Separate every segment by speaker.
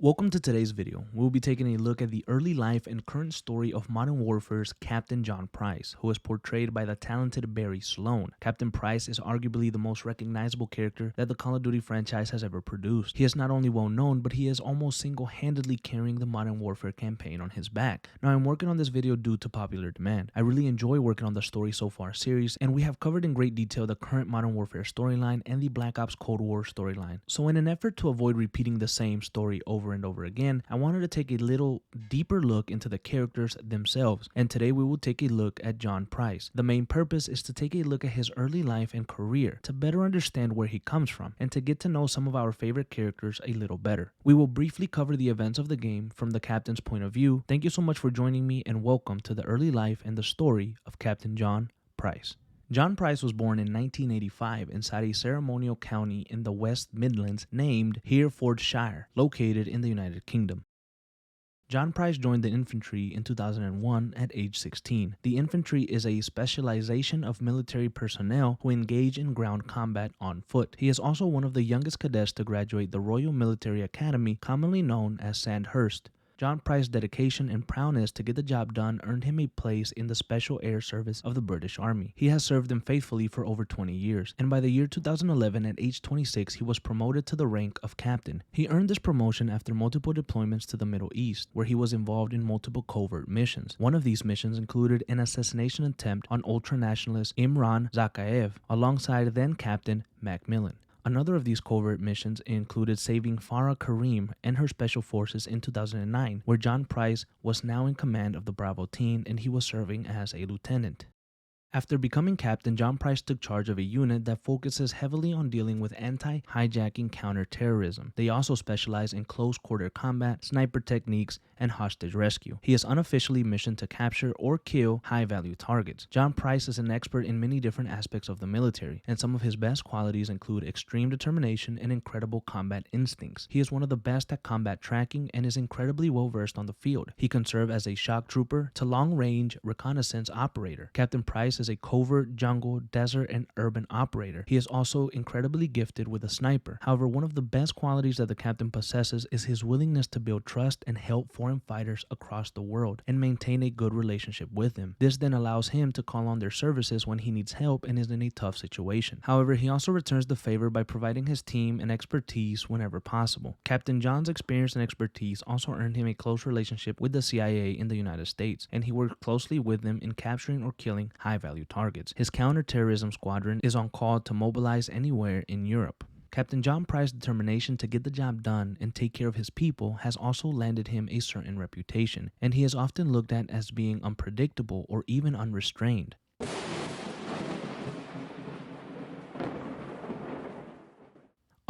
Speaker 1: Welcome to today's video. We'll be taking a look at the early life and current story of Modern Warfare's Captain John Price, who is portrayed by the talented Barry Sloan. Captain Price is arguably the most recognizable character that the Call of Duty franchise has ever produced. He is not only well known, but he is almost single-handedly carrying the Modern Warfare campaign on his back. Now, I'm working on this video due to popular demand. I really enjoy working on the Story So Far series, and we have covered in great detail the current Modern Warfare storyline and the Black Ops Cold War storyline. So in an effort to avoid repeating the same story over and over again, I wanted to take a little deeper look into the characters themselves, and today we will take a look at John Price. The main purpose is to take a look at his early life and career, to better understand where he comes from, and to get to know some of our favorite characters a little better. We will briefly cover the events of the game from the captain's point of view. Thank you so much for joining me, and welcome to the early life and the story of Captain John Price. John Price was born in 1985 inside a ceremonial county in the West Midlands named Herefordshire, located in the United Kingdom. John Price joined the infantry in 2001 at age 16. The infantry is a specialization of military personnel who engage in ground combat on foot. He is also one of the youngest cadets to graduate the Royal Military Academy, commonly known as Sandhurst. John Price's dedication and prowess to get the job done earned him a place in the Special Air Service of the British Army. He has served them faithfully for over 20 years, and by the year 2011, at age 26, he was promoted to the rank of captain. He earned this promotion after multiple deployments to the Middle East, where he was involved in multiple covert missions. One of these missions included an assassination attempt on ultranationalist Imran Zakayev, alongside then-captain Macmillan. Another of these covert missions included saving Farah Karim and her special forces in 2009, where John Price was now in command of the Bravo team and he was serving as a lieutenant. After becoming captain, John Price took charge of a unit that focuses heavily on dealing with anti-hijacking counterterrorism. They also specialize in close-quarter combat, sniper techniques, and hostage rescue. He is unofficially missioned to capture or kill high-value targets. John Price is an expert in many different aspects of the military, and some of his best qualities include extreme determination and incredible combat instincts. He is one of the best at combat tracking and is incredibly well-versed on the field. He can serve as a shock trooper to long-range reconnaissance operator. Captain Price is a covert, jungle, desert, and urban operator. He is also incredibly gifted with a sniper. However, one of the best qualities that the captain possesses is his willingness to build trust and help foreign fighters across the world and maintain a good relationship with them. This then allows him to call on their services when he needs help and is in a tough situation. However, he also returns the favor by providing his team and expertise whenever possible. Captain John's experience and expertise also earned him a close relationship with the CIA in the United States, and he worked closely with them in capturing or killing high-value targets. His counterterrorism squadron is on call to mobilize anywhere in Europe. Captain John Price's determination to get the job done and take care of his people has also landed him a certain reputation, and he is often looked at as being unpredictable or even unrestrained.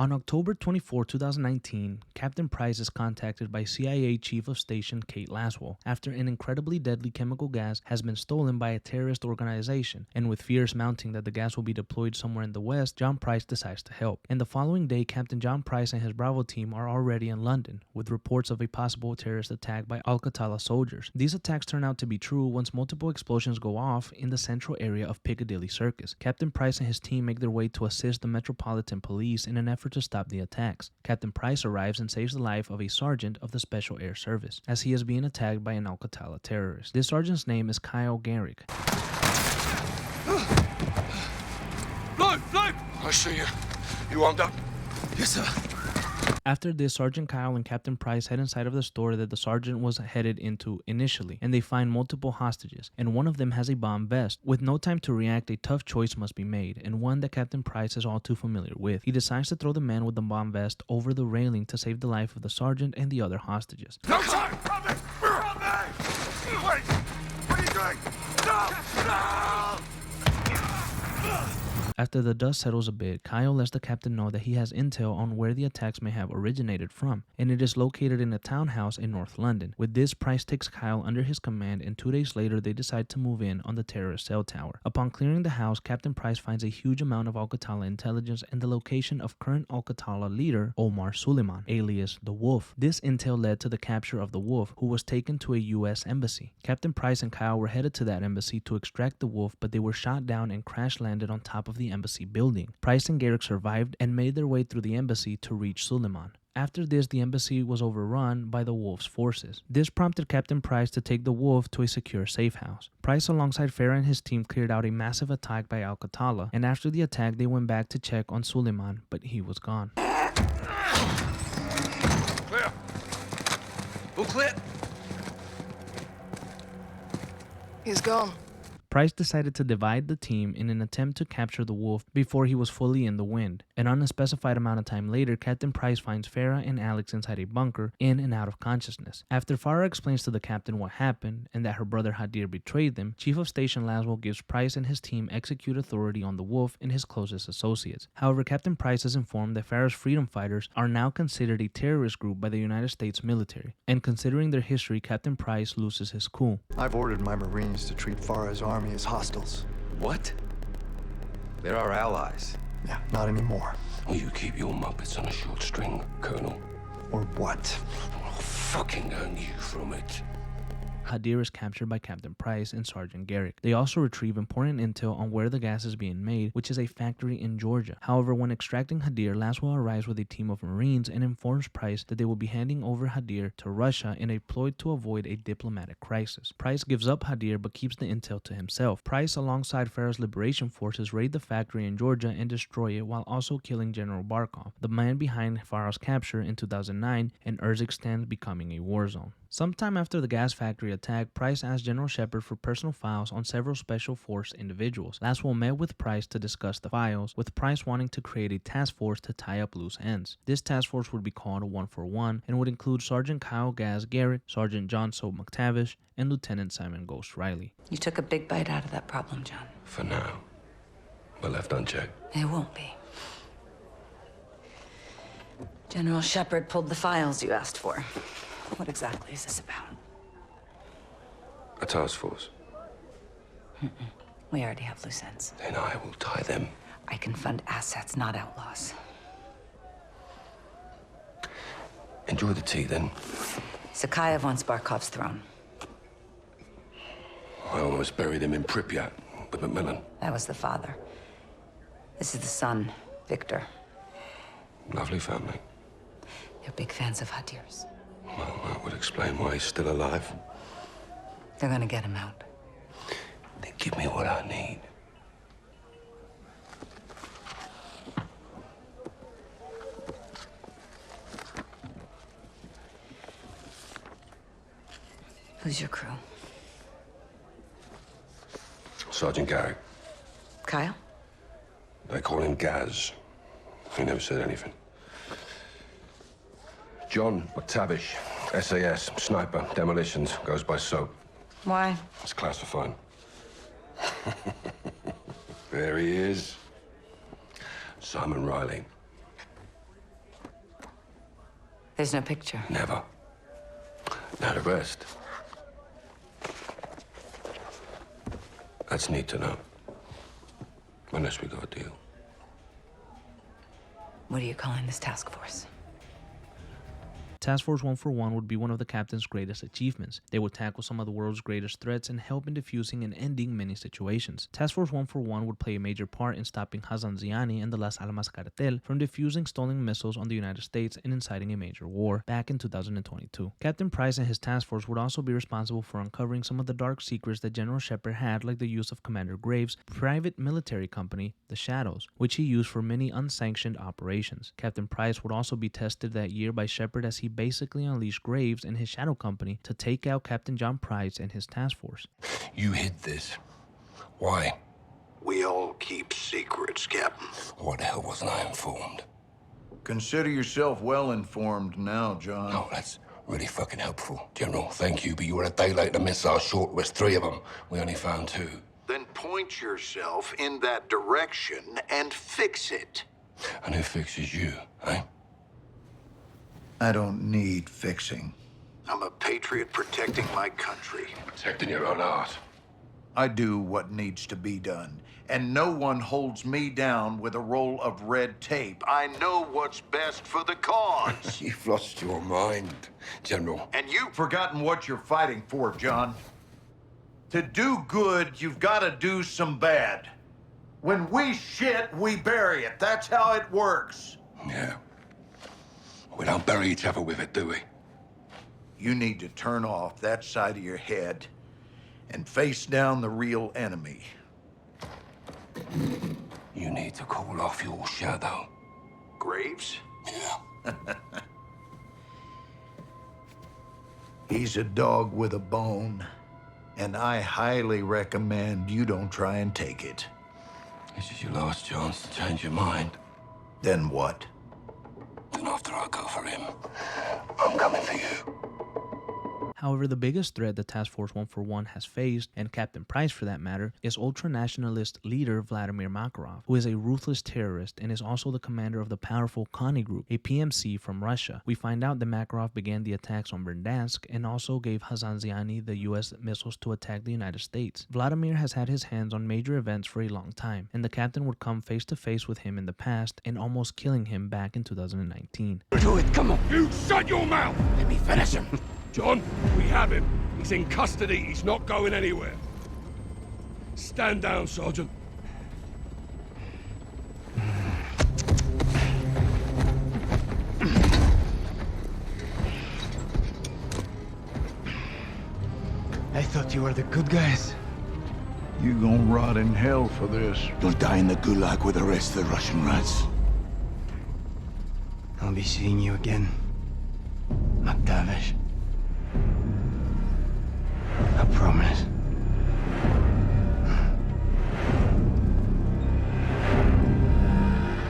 Speaker 1: On October 24, 2019, Captain Price is contacted by CIA Chief of Station Kate Laswell after an incredibly deadly chemical gas has been stolen by a terrorist organization, and with fears mounting that the gas will be deployed somewhere in the West, John Price decides to help. And the following day, Captain John Price and his Bravo team are already in London, with reports of a possible terrorist attack by Al-Qatala soldiers. These attacks turn out to be true once multiple explosions go off in the central area of Piccadilly Circus. Captain Price and his team make their way to assist the Metropolitan Police in an effort to stop the attacks. Captain Price arrives and saves the life of a sergeant of the Special Air Service, as he is being attacked by an Al-Qatala terrorist. This sergeant's name is Kyle Garrick.
Speaker 2: Look! I see you. You armed up?
Speaker 3: Yes, sir.
Speaker 1: After this, Sergeant Kyle and Captain Price head inside of the store that the sergeant was headed into initially, and they find multiple hostages, and one of them has a bomb vest. With no time to react, a tough choice must be made, and one that Captain Price is all too familiar with. He decides to throw the man with the bomb vest over the railing to save the life of the sergeant and the other hostages.
Speaker 2: No time! From me! Wait! What are you doing? No!
Speaker 1: After the dust settles a bit, Kyle lets the captain know that he has intel on where the attacks may have originated from, and it is located in a townhouse in North London. With this, Price takes Kyle under his command, and 2 days later they decide to move in on the terrorist cell tower. Upon clearing the house, Captain Price finds a huge amount of Al-Qatala intelligence and the location of current Al-Qatala leader Omar Suleiman, alias the Wolf. This intel led to the capture of the Wolf, who was taken to a US embassy. Captain Price and Kyle were headed to that embassy to extract the Wolf, but they were shot down and crash landed on top of the the embassy building. Price and Garrick survived and made their way through the embassy to reach Suleiman. After this, the embassy was overrun by the Wolf's forces. This prompted Captain Price to take the Wolf to a secure safe house. Price, alongside Farah and his team, cleared out a massive attack by Al-Qatala, and after the attack, they went back to check on Suleiman, but he was gone.
Speaker 2: Clear. All clear?
Speaker 3: He's gone.
Speaker 1: Price decided to divide the team in an attempt to capture the Wolf before he was fully in the wind. An unspecified amount of time later, Captain Price finds Farah and Alex inside a bunker, in and out of consciousness. After Farah explains to the captain what happened and that her brother Hadir betrayed them, Chief of Station Laswell gives Price and his team execute authority on the Wolf and his closest associates. However, Captain Price is informed that Farah's freedom fighters are now considered a terrorist group by the United States military, and considering their history, Captain Price loses his cool.
Speaker 4: I've ordered my Marines to treat Farah's army as hostiles.
Speaker 5: What? They're our allies.
Speaker 4: Yeah, not anymore.
Speaker 5: Will you keep your muppets on a short string, Colonel?
Speaker 4: Or what?
Speaker 5: I'll fucking earn you from it.
Speaker 1: Hadir is captured by Captain Price and Sergeant Garrick. They also retrieve important intel on where the gas is being made, which is a factory in Georgia. However, when extracting Hadir, Laswell arrives with a team of Marines and informs Price that they will be handing over Hadir to Russia in a ploy to avoid a diplomatic crisis. Price gives up Hadir but keeps the intel to himself. Price, alongside Farah's liberation forces, raid the factory in Georgia and destroy it while also killing General Barkov, the man behind Farah's capture in 2009 and Urzikstan becoming a war zone. Sometime after the gas factory attack, Price asked General Shepard for personal files on several special force individuals. Laswell met with Price to discuss the files, with Price wanting to create a task force to tie up loose ends. This task force would be called 141 and would include Sergeant Kyle Gaz Garrett, Sergeant John Soap McTavish, and Lieutenant Simon Ghost Riley.
Speaker 6: You took a big bite out of that problem, John.
Speaker 5: For now. But left unchecked.
Speaker 6: It won't be. General Shepard pulled the files you asked for. What exactly is this about?
Speaker 5: A task force.
Speaker 6: We already have loose ends.
Speaker 5: Then I will tie them.
Speaker 6: I can fund assets, not outlaws.
Speaker 5: Enjoy the tea, then.
Speaker 6: Sakayev wants Barkov's throne.
Speaker 5: I almost buried him in Pripyat with Macmillan.
Speaker 6: That was the father. This is the son, Victor.
Speaker 5: Lovely family.
Speaker 6: They're big fans of Hadir's.
Speaker 5: Well, that would explain why he's still alive.
Speaker 6: They're gonna get him out.
Speaker 5: Then give me what I need.
Speaker 6: Who's your crew?
Speaker 5: Sergeant Garrick.
Speaker 6: Kyle?
Speaker 5: They call him Gaz. He never said anything. John McTavish, SAS, sniper, demolitions, goes by Soap.
Speaker 6: Why?
Speaker 5: It's classified. There he is. Simon Riley.
Speaker 6: There's no picture.
Speaker 5: Never. Now the rest. That's neat to know. Unless we got a deal.
Speaker 6: What are you calling this task force?
Speaker 1: Task Force 141 would be one of the captain's greatest achievements. They would tackle some of the world's greatest threats and help in diffusing and ending many situations. Task Force 141 would play a major part in stopping Hassan Ziani and the Las Almas cartel from diffusing stolen missiles on the United States and inciting a major war back in 2022. Captain Price and his task force would also be responsible for uncovering some of the dark secrets that General Shepard had, like the use of Commander Graves' private military company, the Shadows, which he used for many unsanctioned operations. Captain Price would also be tested that year by Shepard as he basically unleashed Graves and his shadow company to take out Captain John Price and his task force.
Speaker 5: You hid this. Why?
Speaker 7: We all keep secrets, Captain.
Speaker 5: Why the hell wasn't I informed?
Speaker 7: Consider yourself well informed now, John.
Speaker 5: Oh, that's really fucking helpful. General, thank you, but you were a day late. The missile short was 3 of them. We only found 2.
Speaker 7: Then point yourself in that direction and fix it.
Speaker 5: And who fixes you, eh?
Speaker 7: I don't need fixing. I'm a patriot protecting my country.
Speaker 5: Protecting your own art.
Speaker 7: I do what needs to be done, and no one holds me down with a roll of red tape. I know what's best for the cause.
Speaker 5: You've lost your mind, General.
Speaker 7: And you've forgotten what you're fighting for, John. To do good, you've got to do some bad. When we shit, we bury it. That's how it works.
Speaker 5: Yeah. We don't bury each other with it, do we?
Speaker 7: You need to turn off that side of your head and face down the real enemy.
Speaker 5: You need to call off your shadow.
Speaker 7: Graves?
Speaker 5: Yeah.
Speaker 7: He's a dog with a bone, and I highly recommend you don't try and take it.
Speaker 5: This is your last chance to change your mind.
Speaker 7: Then what?
Speaker 5: Then after I go for him, I'm coming for you.
Speaker 1: However, the biggest threat that Task Force 141 has faced, and Captain Price for that matter, is ultranationalist leader Vladimir Makarov, who is a ruthless terrorist and is also the commander of the powerful Konni Group, a PMC from Russia. We find out that Makarov began the attacks on Verdansk and also gave Hazanziani the US missiles to attack the United States. Vladimir has had his hands on major events for a long time, and the captain would come face to face with him in the past and almost killing him back in 2019.
Speaker 5: Do it, come on.
Speaker 2: You shut your mouth!
Speaker 5: Let me finish him.
Speaker 2: John, we have him. He's in custody. He's not going anywhere. Stand down, Sergeant.
Speaker 8: I thought you were the good guys.
Speaker 7: You gonna rot in hell for this.
Speaker 5: You'll die in the gulag with the rest of the Russian rats.
Speaker 8: I'll be seeing you again, McTavish. I promise.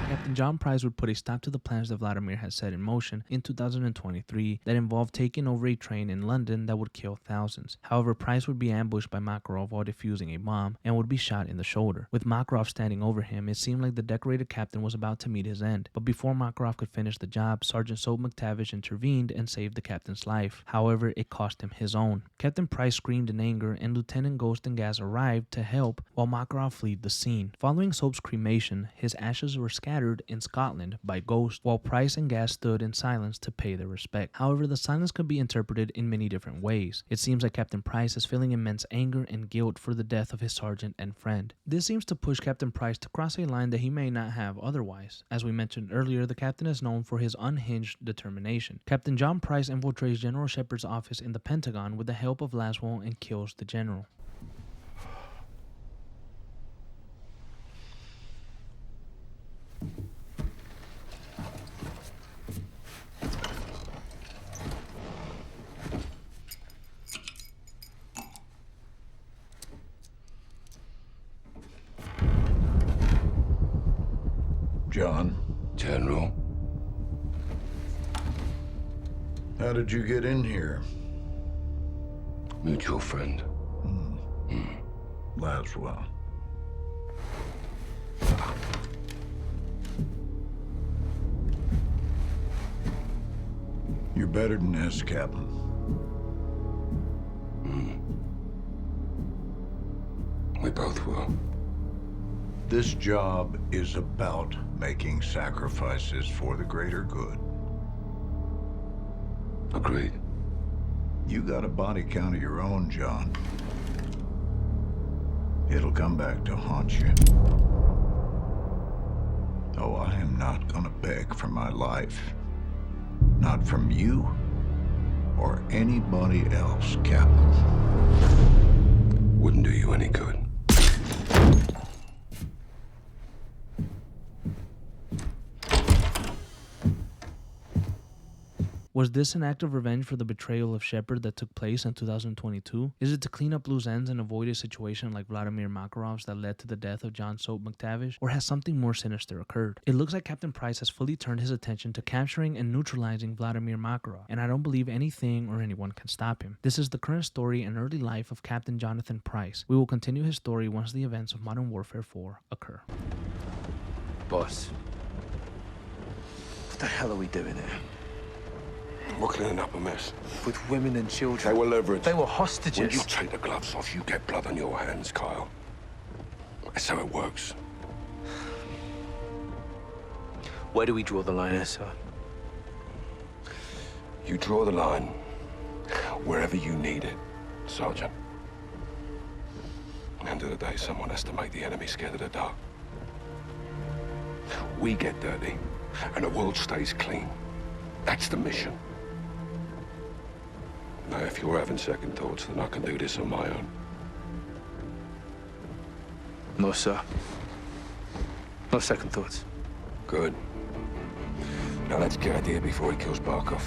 Speaker 1: Captain John Price would put a stop to the plans that Vladimir had set in motion in 2023 that involved taking over a train in London that would kill thousands. However, Price would be ambushed by Makarov while defusing a bomb and would be shot in the shoulder. With Makarov standing over him, it seemed like the decorated captain was about to meet his end. But before Makarov could finish the job, Sergeant Soap McTavish intervened and saved the captain's life. However, it cost him his own. Captain Price screamed in anger and Lieutenant Ghost and Gas arrived to help while Makarov fled the scene. Following Soap's cremation, his ashes were scattered in Scotland by Ghost, while Price and Gas stood in silence to pay their respect. However, the silence could be interpreted in many different ways. It seems like Captain Price is feeling immense anger and guilt for the death of his sergeant and friend. This seems to push Captain Price to cross a line that he may not have otherwise. As we mentioned earlier, the captain is known for his unhinged determination. Captain John Price infiltrates General Shepard's office in the Pentagon with the help of Laswell and kills the general.
Speaker 7: John,
Speaker 5: General,
Speaker 7: how did you get in here?
Speaker 5: mutual friend.
Speaker 7: Laswell. You're better than this, Captain.
Speaker 5: We both will.
Speaker 7: This job is about making sacrifices for the greater good.
Speaker 5: Agreed.
Speaker 7: You got a body count of your own, John. It'll come back to haunt you. Oh, I am not gonna beg for my life. Not from you or anybody else, Captain.
Speaker 5: Wouldn't do you any good.
Speaker 1: Was this an act of revenge for the betrayal of Shepard that took place in 2022? Is it to clean up loose ends and avoid a situation like Vladimir Makarov's that led to the death of John Soap McTavish? Or has something more sinister occurred? It looks like Captain Price has fully turned his attention to capturing and neutralizing Vladimir Makarov, and I don't believe anything or anyone can stop him. This is the current story and early life of Captain Johnathan Price. We will continue his story once the events of Modern Warfare 4 occur.
Speaker 8: Boss, what the hell are we doing here?
Speaker 5: We're cleaning up a mess.
Speaker 8: With women and children.
Speaker 5: They were leveraged.
Speaker 8: They were
Speaker 5: When
Speaker 8: hostages.
Speaker 5: you take the gloves off, you get blood on your hands, Kyle. That's how it works.
Speaker 8: Where do we draw the line, sir?
Speaker 5: You draw the line wherever you need it, Sergeant. At the end of the day, someone has to make the enemy scared of the dark. We get dirty, and the world stays clean. That's the mission. Now, if you're having second thoughts, then I can do this on my own.
Speaker 8: No, sir. No second thoughts.
Speaker 5: Good. Now let's get out of here before he kills Barkov.